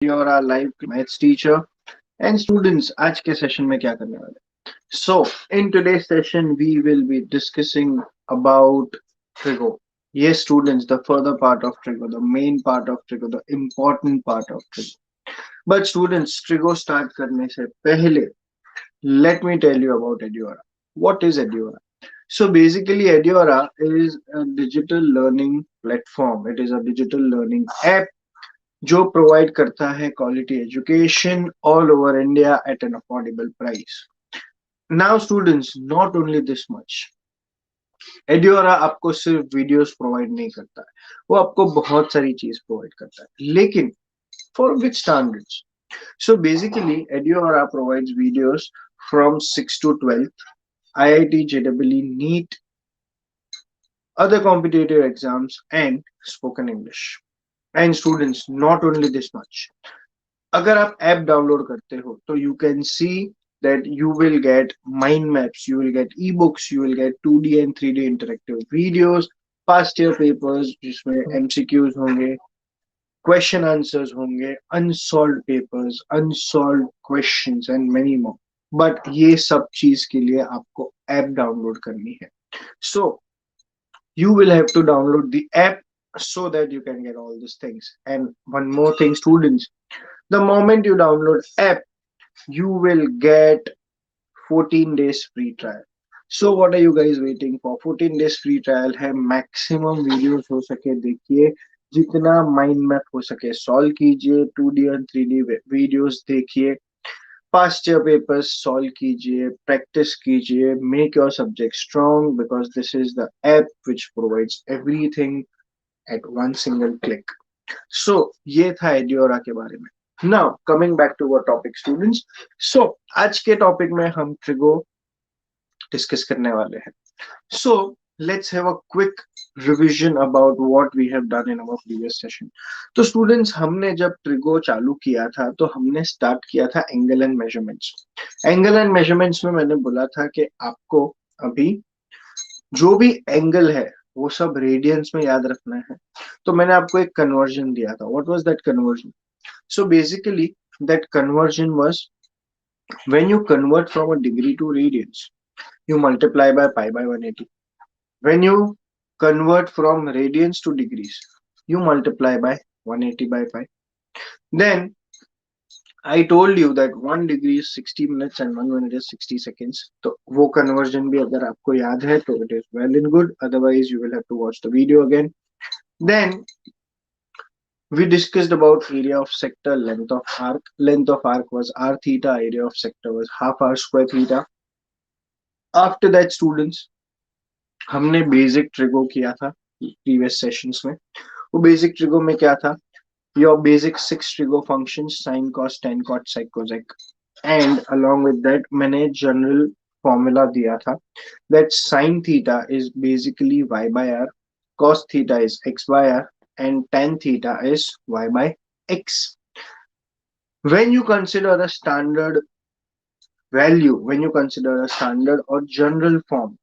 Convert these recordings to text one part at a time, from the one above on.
Eduauraa live maths teacher and students आज के session में क्या करने वाले so in today's session we will be discussing about trigo. Yes students, the further part of trigo, the main part of trigo, the important part of trigo. But students, trigo start करने से पहले let me tell you about Eduauraa. What is Eduauraa? So basically Eduauraa is a digital learning platform. It is a digital learning app जो provide करता है quality education all over India at an affordable price. Now students, not only this much, Eduauraa आपको सिर्फ videos provide नहीं करता है, वो आपको बहुत सारी चीज प्रोवाइड करता है, लेकिन for which standards? So basically Eduauraa provides videos from 6 to 12th, IIT, JEE, NEET, other competitive exams and spoken English. And students, not only this much, अगर आप ऐप डाउनलोड करते हो तो you can see that you will get mind maps, you will get ebooks, you will get 2D and 3D interactive videos, past year papers जिसमें MCQs होंगे, question answers होंगे, unsolved papers, unsolved questions and many more. But ये सब चीज के लिए आपको app download करनी है. So you will have to download the app so that you can get all these things. And one more thing, students, the moment you download app, you will get 14 days free trial. So what are you guys waiting for? 14 days free trial है, maximum videos हो सके देखिए, जितना mind map हो सके solve कीजिए, 2D और 3D videos देखिए, पास्ट ईयर पेपर्स सॉल्व कीजिए, प्रैक्टिस कीजिए, make your subject strong because this is the app which provides everything at one single click. सो ये था एड्योरा के बारे में. Now coming back to our topic students, so आज के टॉपिक में हम ट्रिगो डिस्कस करने वाले हैं. So let's have a quick revision about what we have done in our previous session. तो स्टूडेंट्स, हमने जब ट्रिगो चालू किया था तो हमने स्टार्ट किया था angle and measurements. Angle and measurements में मैंने बोला था कि आपको अभी जो भी एंगल है वो सब रेडियंस में याद रखना है. तो मैंने आपको एक कन्वर्जन दिया था. What was that conversion? So basically, that conversion was when you convert from a degree to radians, you multiply by pi by 180. When you convert from radians to degrees, you multiply by 180 by pi. Then I told you that 1 degree is 60 minutes and 1 minute is 60 seconds. तो वो conversion भी अगर आपको याद है तो it is well and good. Otherwise, you will have to watch the video again. Then we discussed about area of sector, length of arc. Length of arc was r theta, area of sector was half r square theta. After that students, हमने basic trigo किया था previous sessions में. वो basic trigo में क्या था? Your basic 6 trigo functions, sin, cos, tan, cot, sec, cosec. And along with that, मैंने general formula दिया था that sin theta is basically y by r, cos theta is x by r, and tan theta is y by x. When you consider a standard value, when you consider a standard or general form,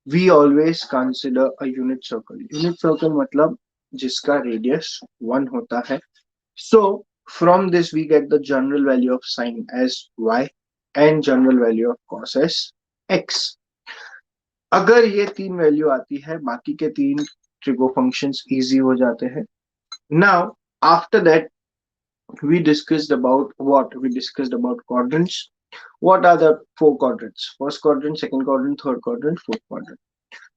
we always consider a unit circle. Unit circle मतलब जिसका radius 1 होता है. So from this we get the general value of sine as y and general value of cos as x. अगर ये तीन value आती है, बाकी के तीन ट्रिगो फंक्शंस इजी हो जाते हैं. Now after that we discussed about what? We discussed about quadrants. What are the 4 quadrants? First quadrant, second quadrant, third quadrant, fourth quadrant.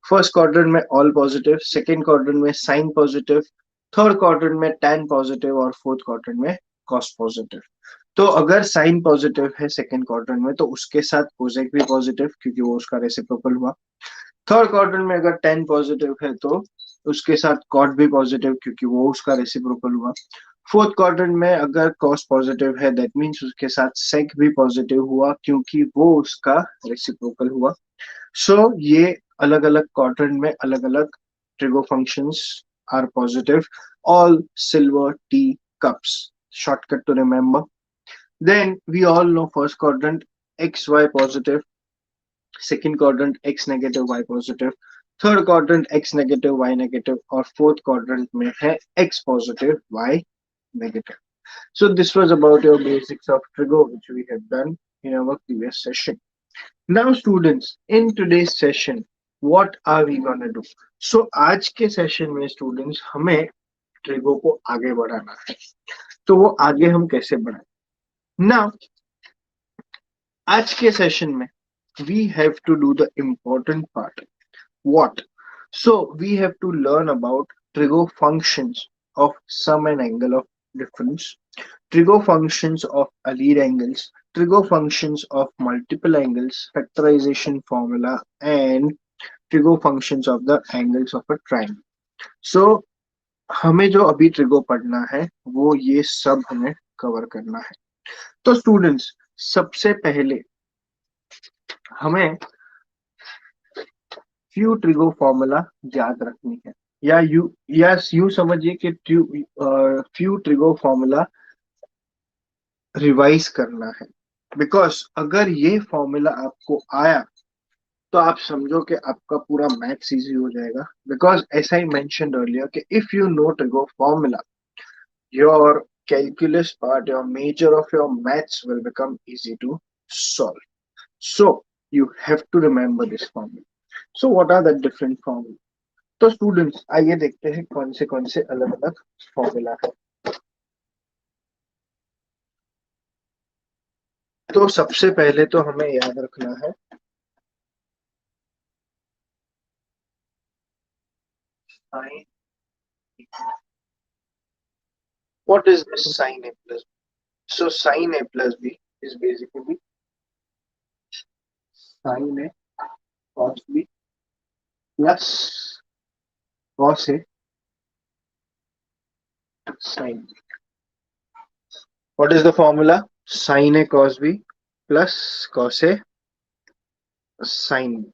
First quadrant में all positive, second quadrant में sin positive, third quadrant में tan positive और fourth quadrant में cos positive. तो अगर sin positive है second quadrant में तो उसके साथ cosec भी positive क्योंकि वो उसका reciprocal हुआ. थर्ड क्वाड्रेंट में अगर tan पॉजिटिव है तो उसके साथ cot भी पॉजिटिव क्योंकि वो उसका रेसिप्रोकल हुआ. फोर्थ क्वाड्रेंट में अगर cos पॉजिटिव है दैट मींस उसके साथ sec भी पॉजिटिव हुआ क्योंकि वो उसका रेसिप्रोकल हुआ. सो ये अलग अलग क्वाड्रेंट में अलग अलग trigo functions are positive. All silver tea cups, shortcut to remember. Then we all know first quadrant xy positive, second quadrant x negative y positive, third quadrant x negative y negative और fourth quadrant में है x positive y negative. So this was about your basics of trigo, which we have done in our previous session. Now students, in today's session, what are we gonna do? So आज के session में students हमें trigo को आगे बढ़ाना है. तो वो आगे हम कैसे बढ़ाएं? Now आज के सेशन में we have to do the important part. What? So we have to learn about trigo functions of sum and angle of difference, trigo functions of lead angles, trigo functions of multiple angles, factorization formula, and trigo functions of the angles of a triangle. So हमें जो अभी trigo पढ़ना है वो ये सब हमें cover करना है. तो स्टूडेंट्स, सबसे पहले हमें फ्यू ट्रिगो फॉर्मूला याद रखनी है, या यू समझिए कि फ्यू ट्रिगो फॉर्मूला रिवाइज करना है. बिकॉज अगर ये फॉर्मूला आपको आया तो आप समझो कि आपका पूरा मैथ्स इजी हो जाएगा. बिकॉज ऐसा ही मेंशन अर्लियर कि if you know trigo formula, your calculus part, your major of your maths will become easy to solve. So you have to remember this formula. So what are the different formulas? तो students आइए देखते हैं कौन से अलग अलग formula है. तो सबसे पहले तो हमें याद रखना है sine. What is this sine A plus? So sine A plus B is basically sine A cos B plus cos A sine B. What is the formula? Sine A cos B plus cos A sine B.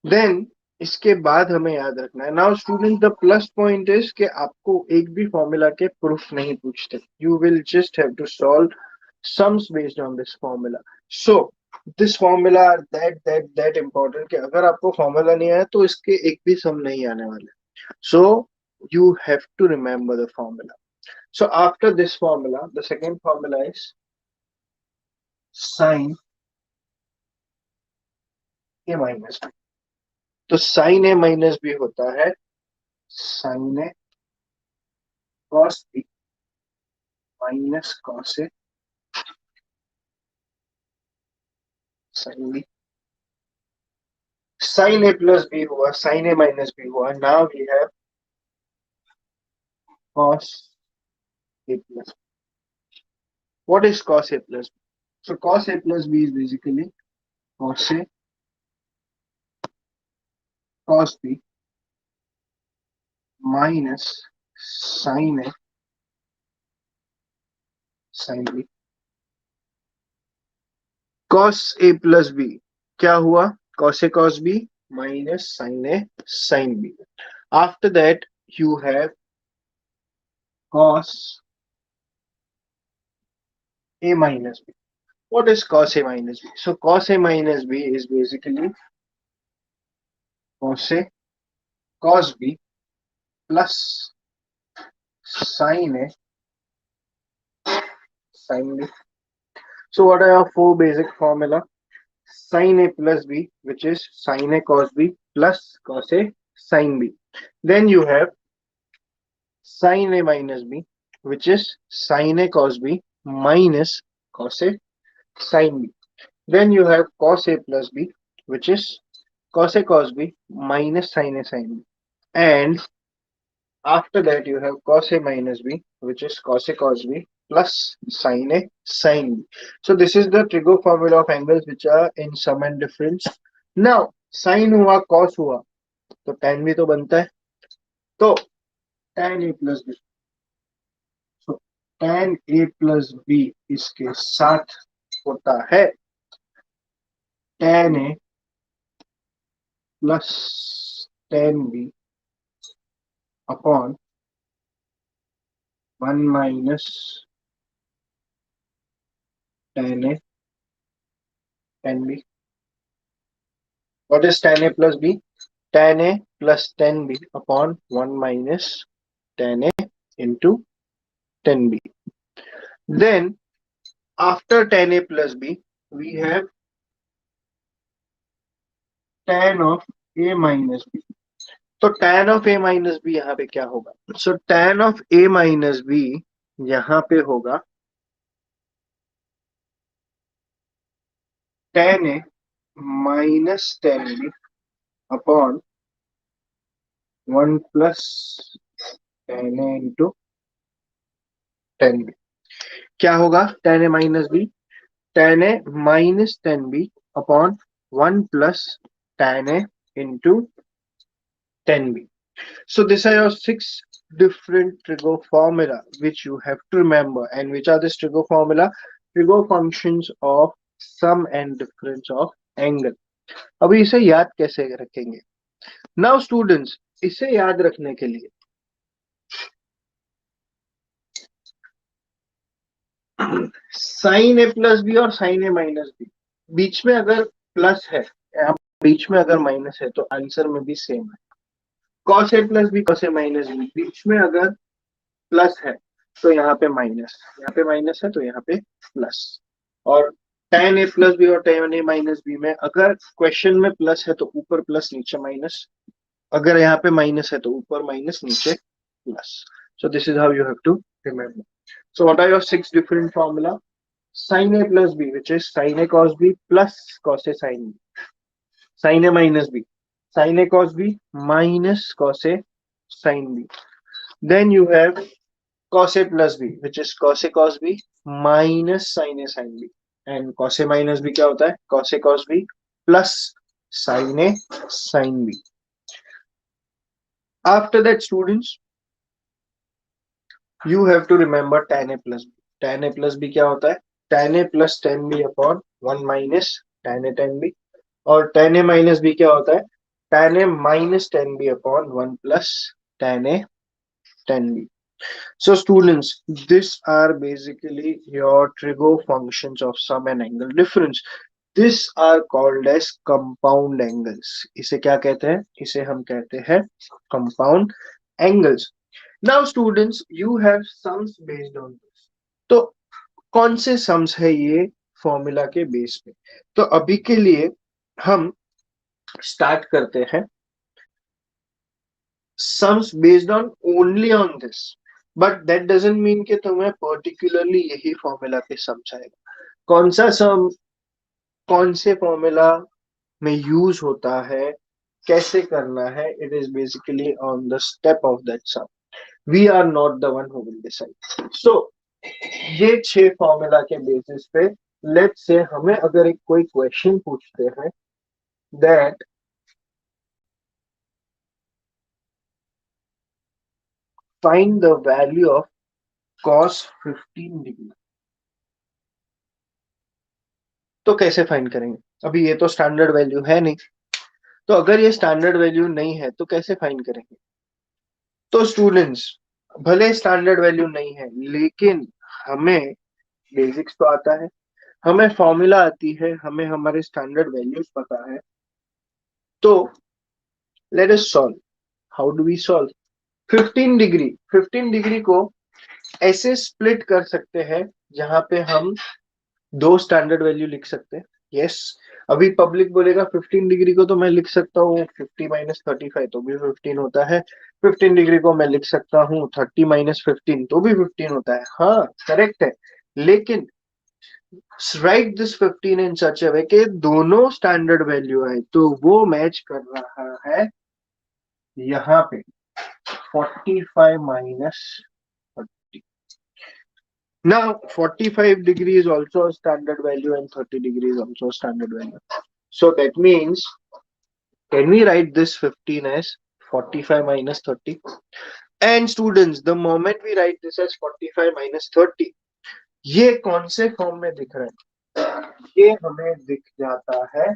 Then इसके बाद हमें याद रखना है. Now student, the plus point is कि आपको एक भी फॉर्मूला के प्रूफ नहीं पूछते. You will just have to solve sums based on this formula. So this formula are that important कि अगर आपको फॉर्मूला नहीं आया तो इसके एक भी सम नहीं आने वाले. सो you have to remember the formula. So after this formula, the second formula is sin a minus b. तो sin a minus b होता है sin a cos b minus cos a sin b. Sin a plus b हुआ, sin a minus b हुआ. Now we have cos a plus b. What is cos a plus b? So cos a plus b is basically cos a cos b minus sin a sin b. cos a plus b क्या हुआ? cos a cos b minus sin a sin b. After that you have cos a minus b. What is cos a minus b? So cos a minus b is basically cos a cos b plus sin a sin b. So what are your four basic formula? Sin a plus b, which is sin a cos b plus cos a sin b. Then you have sin a minus b, which is sin a cos b minus cos a sin b. Then you have cos a plus b, which is cos a cos b minus sin a sin b. And after that you have cos a minus b, which is cos a cos b plus sin a sin b. So this is the trigo formula of angles which are in sum and difference. Now sin हुआ cos हुआ तो tan भी तो बनता है. तो tan a plus b. So tan a plus b इसके साथ होता है tan a plus tan b upon 1 minus tan a tan b. What is tan a plus b? Tan a plus tan b upon 1 minus tan a into tan b. Then after tan a plus b, we have tan of a minus b. तो tan of a minus b यहाँ पे क्या होगा? So tan of a minus b यहाँ पे होगा tan a minus tan b upon 1 plus tan a into tan b. क्या होगा tan a minus b? Tan a minus tan b upon 1 plus tan a into tan b. So these are your 6 different trigo formula which you have to remember. And which are this trigo formula? Trigo functions of sum and difference of angle. अभी इसे याद कैसे रखेंगे? Now students, इसे याद रखने के लिए साइन ए प्लस बी और साइन ए माइनस बी, बीच में अगर प्लस है या बीच में अगर माइनस है तो आंसर में भी सेम है. Cos A plus B, cos A minus B, बीच में अगर प्लस है तो यहाँ पे माइनस, यहाँ पे माइनस है तो यहाँ पे प्लस. और tan a प्लस बी और tan a माइनस बी में अगर क्वेश्चन में प्लस है तो ऊपर प्लस नीचे माइनस, अगर यहाँ पे माइनस है तो ऊपर माइनस नीचे plus. So this is how you have to remember. So what are your 6 different formula? Sin a plus b, which is sin a cos b plus cos a sin b. Sin a minus b, sin a cos b minus cos a sin b. Then you have cos a plus b, which is cos a cos b minus sin a sin b. And cos a minus b क्या होता है? Cos a cos b plus sin a sin b. After that, students, you have to remember tan a plus b. Tan a plus b क्या होता है? Tan a plus tan b upon 1 minus tan a tan b. और tan a minus b क्या होता है? Tan a minus tan b upon 1 plus tan a tan b. So students, these are basically your trigo functions of sum and angle difference. These are called as compound angles. इसे क्या कहते हैं? इसे हम कहते हैं compound angles. Now students, you have sums based on this. तो कौन से sums है ये फॉर्मूला के बेस पे? तो अभी के लिए हम स्टार्ट करते हैं sums based on only on this. But that doesn't mean कि तुम्हें पर्टिकुलरली यही फॉर्मूला पे सम आएगा. कौन सा सम कौन से फॉर्मूला में यूज होता है, कैसे करना है, it is basically on the step of that sum. We are not the one who will decide. So ये 6 फॉर्मूला के बेसिस पे लेट्स से हमें अगर एक कोई क्वेश्चन पूछते हैं that find the value of cos 15 degree, तो कैसे फाइंड करेंगे? अभी ये तो स्टैंडर्ड वैल्यू है नहीं, तो अगर ये स्टैंडर्ड वैल्यू नहीं है तो कैसे फाइंड करेंगे? तो स्टूडेंट्स, भले स्टैंडर्ड वैल्यू नहीं है लेकिन हमें बेसिक्स तो आता है, हमें फॉर्मूला आती है, हमें हमारे स्टैंडर्ड वैल्यूज पता है. तो let us solve. How do we solve? 15 degree को ऐसे स्प्लिट कर सकते हैं जहां पे हम 2 स्टैंडर्ड वैल्यू लिख सकते हैं. यस, अभी पब्लिक बोलेगा 15 डिग्री को तो मैं लिख सकता हूँ 50 माइनस 35 तो भी 15 होता है. 15 डिग्री को मैं लिख सकता हूँ 30 माइनस 15 तो भी 15 होता है. हाँ, करेक्ट है. लेकिन राइट दिस 15 इन सच अ वे कि दोनों स्टैंडर्ड वैल्यू है तो वो मैच कर रहा है यहाँ पे 45 minus 30. Now, 45 degree is also a standard value and 30 degree is also a standard value. So that means, can we write this 15 as 45 minus 30? And students, the moment we write this as 45 minus 30, ये कौन से form में दिख रहा है? ये हमें दिख जाता है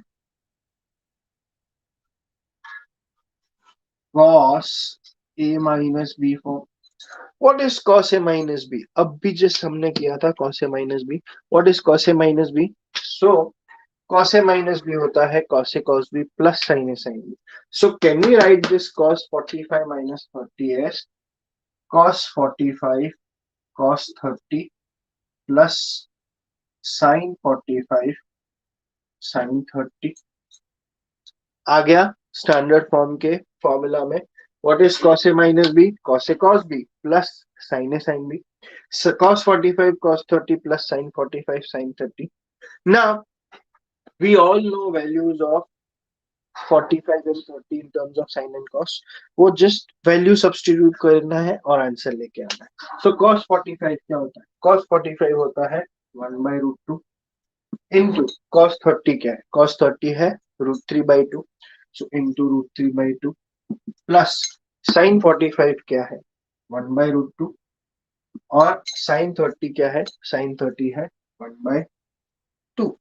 cos a minus b form. What is cos a minus b? अब भी जस्ट हमने किया था cos a minus b. What is cos a minus b? So cos a minus b होता है cos a cos b plus sin a sin b. So can we write this cos 45 minus 30 as cos 45 cos 30 plus sine 45 sine 30 आ गया standard form के formula में. What is cos a minus B? cos a cos b plus sin a sin b. cos 45 cos 30 plus sin 45 sin 30. Now we all know values of 45 and 30 in terms of sin and cos. वो just value substitute करना है और answer लेके आना है. So cos 45 क्या होता है? cos 45 होता है 1 by root 2 into cos 30 क्या है? cos 30 है root 3 by 2. So into root 3 by 2 plus sin 45 क्या है? 1 by root 2 और sin 30 क्या है? sin 30 है 1 by 2.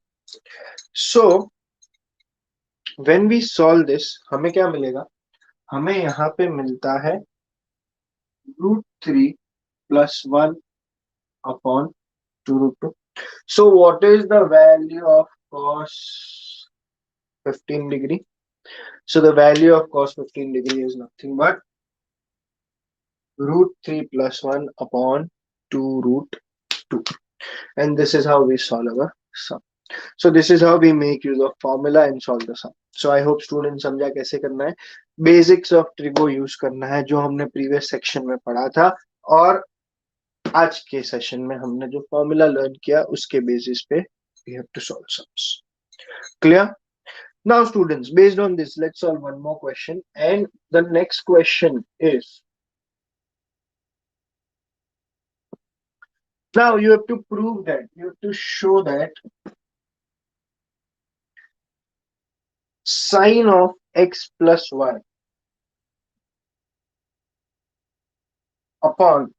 So when we solve this हमें क्या मिलेगा? हमें यहाँ पे मिलता है √3 plus 1 upon 2 root 2. So what is the value of cos 15 degree? So the value of cos 15 degree is nothing but √3 plus 1 upon 2 root 2. And this is how we solve our sum. So this is how we make use of formula and solve the sum. So I hope students समझा कैसे करना है. Basics of trigo use करना है जो हमने previous section में पढ़ा था और आज के सेशन में हमने जो फॉर्मूला लर्न किया उसके बेसिस पे we have to solve sums. Clear? Now students, based on this, let's solve one more question. And the next question is, now you have to prove that, you have to show that sine of x plus y upon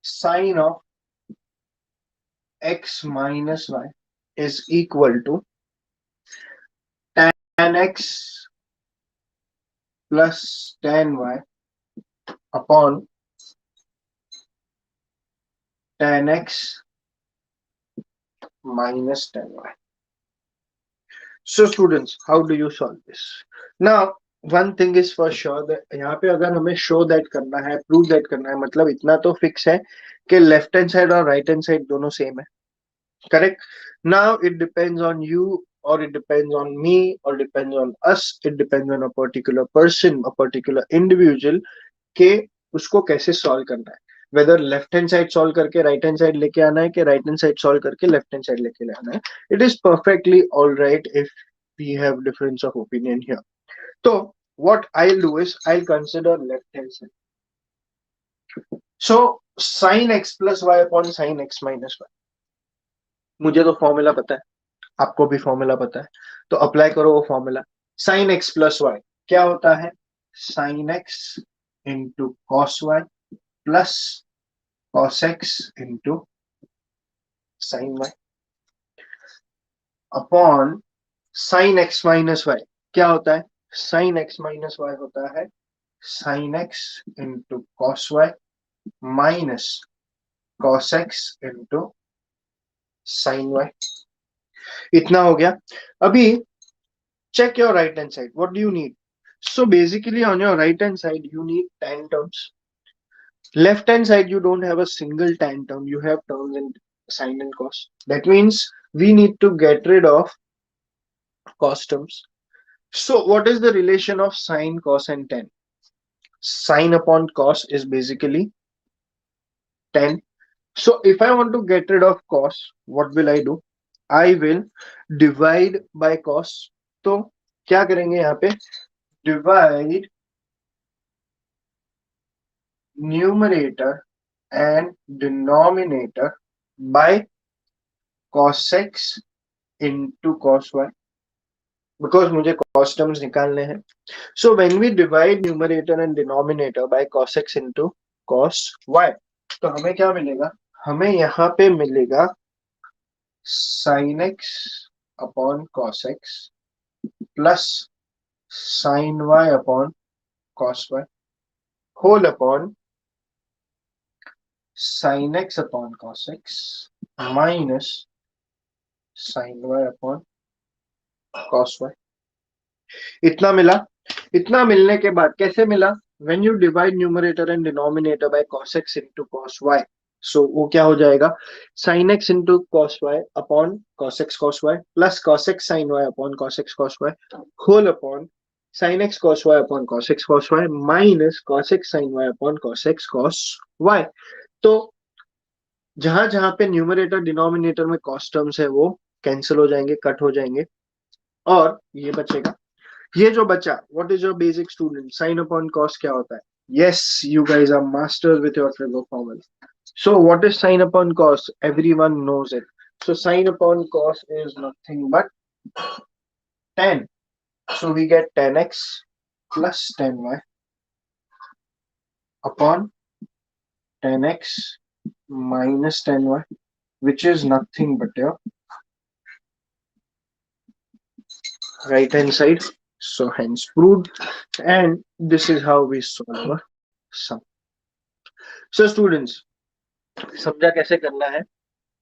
sine of x minus y is equal to tan x plus tan y upon tan x minus tan y. So students, how do you solve this? Now one thing is for sure that यहाँ पे अगर हमें show that करना है, prove that करना है, मतलब इतना तो fix है कि left hand side और right hand side दोनों same है. Correct? Now it depends on you or it depends on me or depends on us. It depends on a particular person, a particular individual के उसको कैसे solve करना है. Whether left hand side solve करके right hand side लेके आना है कि right hand side solve करके left hand side लेके आना है. It is perfectly all right if we have difference of opinion here. So what I'll do is I'll consider left hand side. So sin x plus y upon sin x minus y. मुझे तो formula पता है, आपको भी formula पता है, तो apply करो वो formula. sin x plus y क्या होता है? sin x into cos y plus cos x into sin y upon sin x minus y क्या होता है? sin x minus y होता है sin x into cos y minus cos x into sin y. इतना हो गया. अभी check your right hand side. What do you need? So basically on your right hand side you need tan terms. Left hand side you don't have a single tan term, you have terms in sin and cos. That means we need to get rid of cos terms. So what is the relation of sin, cos and tan? Sin upon cos is basically tan. So if I want to get rid of cos, what will I do? I will divide by cos. तो क्या करेंगे यहाँ पे? Divide numerator and denominator by cos x into cos y because मुझे cos terms निकालने हैं. So when we divide numerator and denominator by cos x into cos y, तो हमें क्या मिलेगा? हमें यहाँ पे मिलेगा sin x upon cos x plus sin y upon cos y whole upon sin x upon cos x minus sin y upon cos y. इतना मिला. इतना मिलने के बाद कैसे मिला? When you divide numerator and denominator by cos x into cos y, सो वो क्या हो जाएगा, sine x into cos y upon cos x cos y plus cos x sine y upon cos x cos y whole upon sine x cos y upon cos x cos y minus cos x sine y upon cos x cos y. तो जहां जहां पे numerator denominator में cos terms है वो cancel हो जाएंगे, cut हो जाएंगे, और ये बचेगा। ये जो बचा, what is your basic student, sine upon cos क्या होता है? Yes, you guys are masters with your trigo formula. So what is sine upon cos? Everyone knows it. So sine upon cos is nothing but tan. So we get tan x plus tan y upon tan x minus tan y, which is nothing but your right hand side. So hence proved. And this is how we solve a sum. So students, समझा कैसे करना है?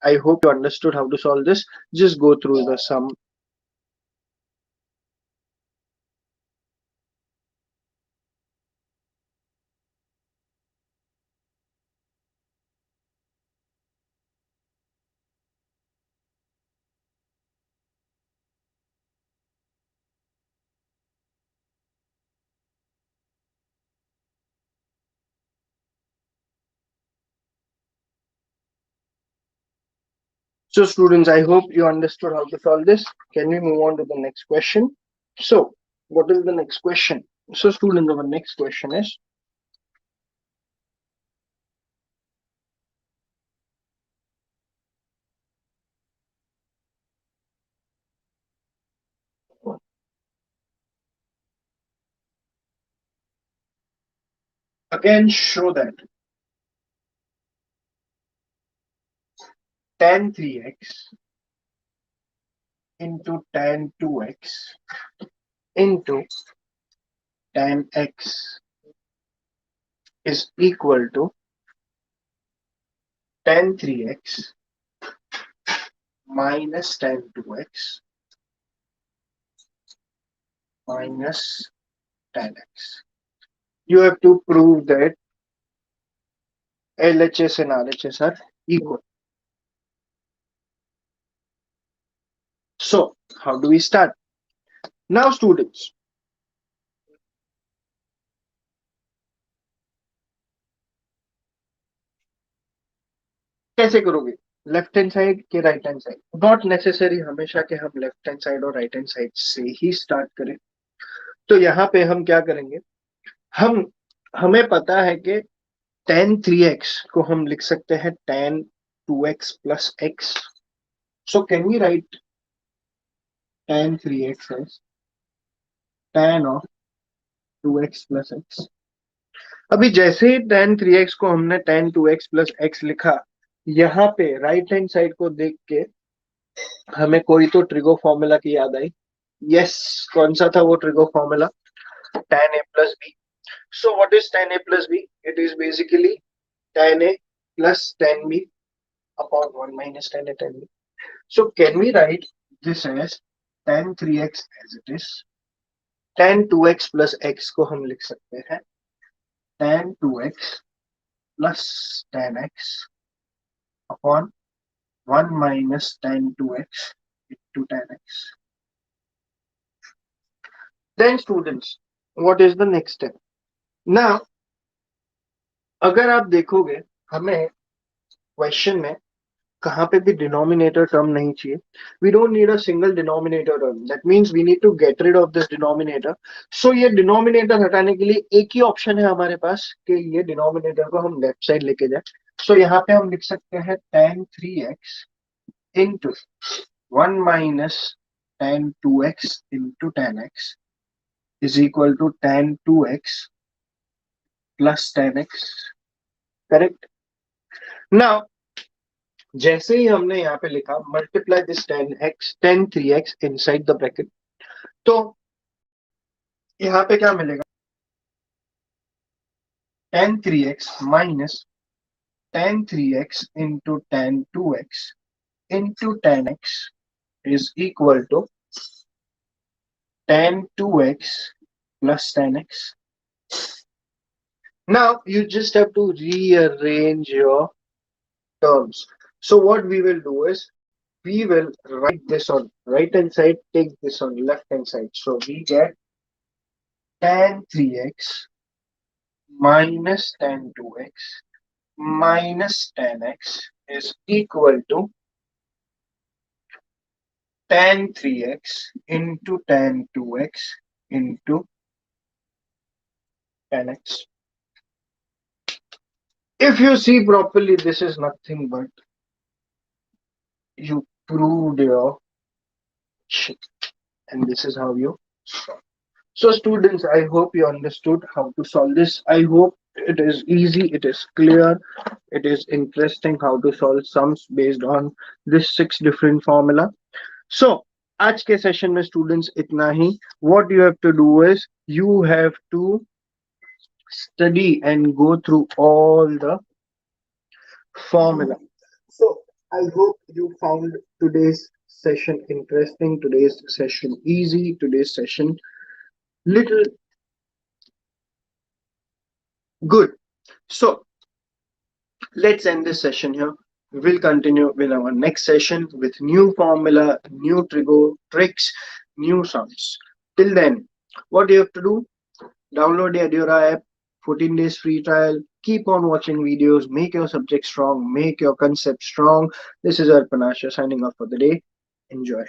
I hope you understood how to solve this. Just go through the sum. So students, I hope you understood how to solve this. Can we move on to the next question? So what is the next question? So students, our next question is, again show that tan 3x into tan 2x into tan x is equal to tan 3x minus tan 2x minus tan x. You have to prove that LHS and RHS are equal. So how do we start? Now students, कैसे करोगे? Left hand side के right hand side? Not necessary हमेशा के हम left hand side और right hand side से ही start करें। तो यहाँ पे हम क्या करेंगे, हम हमें पता है कि tan 3x को हम लिख सकते हैं tan 2x plus x. So can we write tan 3x as tan of 2x plus x? अभी जैसे ही tan 3x को हमने tan 2x plus x लिखा, यहाँ पे राइट हैंड साइड को देख के हमें कोई तो ट्रिगो फॉर्मूला की याद आई। यस, कौन सा था वो trigo formula? tan a plus b. So what is tan a plus b? It is basically tan a plus tan b upon 1 minus tan a tan b. So can we write this as tan 3x as it is? tan 2x plus x को हम लिख सकते हैं tan 2x plus tan x upon 1 minus tan 2x into tan x. Then students, what is the next step? Now, अगर आप देखोगे हमें question में कहाँ पे भी डिनोमिनेटर टर्म नहीं चाहिए। We don't need a single denominator term, that means we need to get rid of this denominator. So ये डिनोमिनेटर हटाने के लिए एक ही ऑप्शन है हमारे पास कि ये डिनोमिनेटर को हम लेफ्ट साइड लेके जाए। सो यहाँ पे हम लिख सकते हैं tan 3x into 1 minus tan 2x into tan x is equal to tan 2x plus tan x। Correct. Now जैसे ही हमने यहाँ पे लिखा multiply this tan 3x inside the bracket, तो यहाँ पे क्या मिलेगा, tan 3x minus tan 3x into tan 2x into tan x is equal to tan 2x plus tan x. Now you just have to rearrange your terms. So what we will do is we will write this on right hand side, take this on left hand side. So we get tan 3x minus tan 2x minus tan x is equal to tan 3x into tan 2x into tan x. If you see properly, this is nothing but you proved your shit, and this is how you solve. So students, I hope you understood how to solve this. I hope it is easy, it is clear, it is interesting how to solve sums based on this 6 different formula. So आज के session में students इतना ही. What you have to do is you have to study and go through all the formula. So I hope you found today's session interesting, today's session easy, today's session little good. So let's end this session here. We will continue with our next session with new formula, new trigo tricks, new sums. Till then, what you have to do? Download the Eduauraa app, 14 days free trial. Keep on watching videos, make your subject strong, make your concept strong. This is Arpan Ashar signing off for the day. Enjoy.